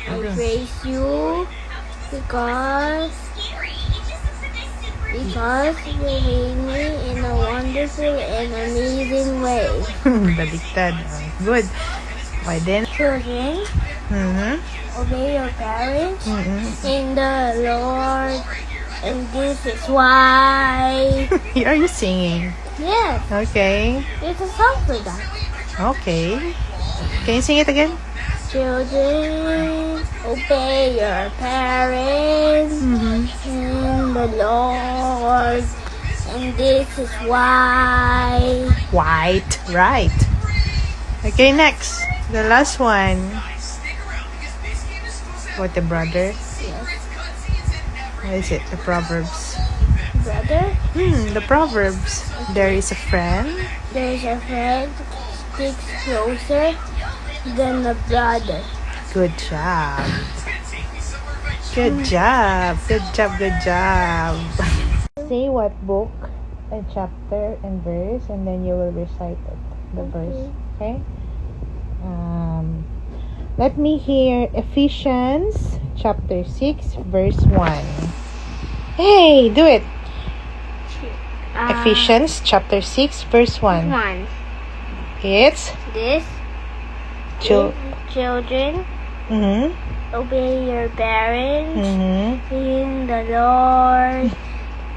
I praise you because you made me in a wonderful and amazing way. Baliktad. Good. Why then? Children, obey your parents in the Lord, and this is why. Are you singing? Yes, Okay. it's a song for that. Okay. Can you sing it again? Children, obey your parents in the Lord, and this is why. White. Right. Okay, next. The last one. What the brother? Yes, What is it? The Proverbs. brother, The Proverbs. There is a friend. there's a friend sticks closer than a brother. Good job. Good job. Good job. Good job. Say what book and chapter and verse, and then you will recite it. The verse. Okay? Let me hear Ephesians chapter 6 verse 1. Hey, do it. Ephesians chapter 6 verse 1. One. It's This children, obey your parents in the Lord,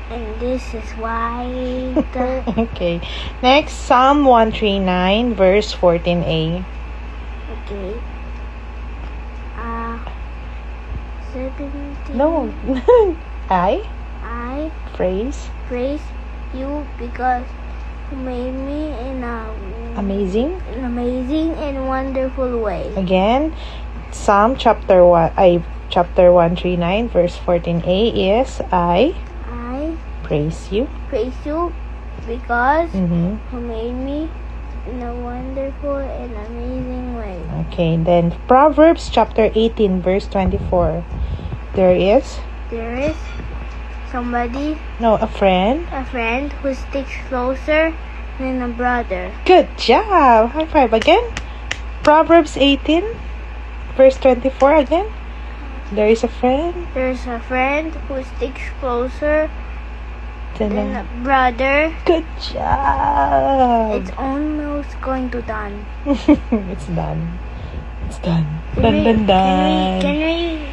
and this is why. Okay. Next, Psalm 139 verse 14a. Okay. 17. No. I I praise praise you because you made me in amazing. an amazing and wonderful way. Again, Psalm chapter 139 verse 14a is I I praise you. praise you because Mm-hmm. you made me in a wonderful and amazing way. Okay, then Proverbs chapter 18 verse 24. There is There is somebody, a friend. a friend who sticks closer than a brother. Good job. High five again. Proverbs 18 verse 24 again. There is a friend. There's a friend who sticks closer than a Then brother. good job. It's almost going to done. It's done. It's done. Can Dun we- dun dun. Can we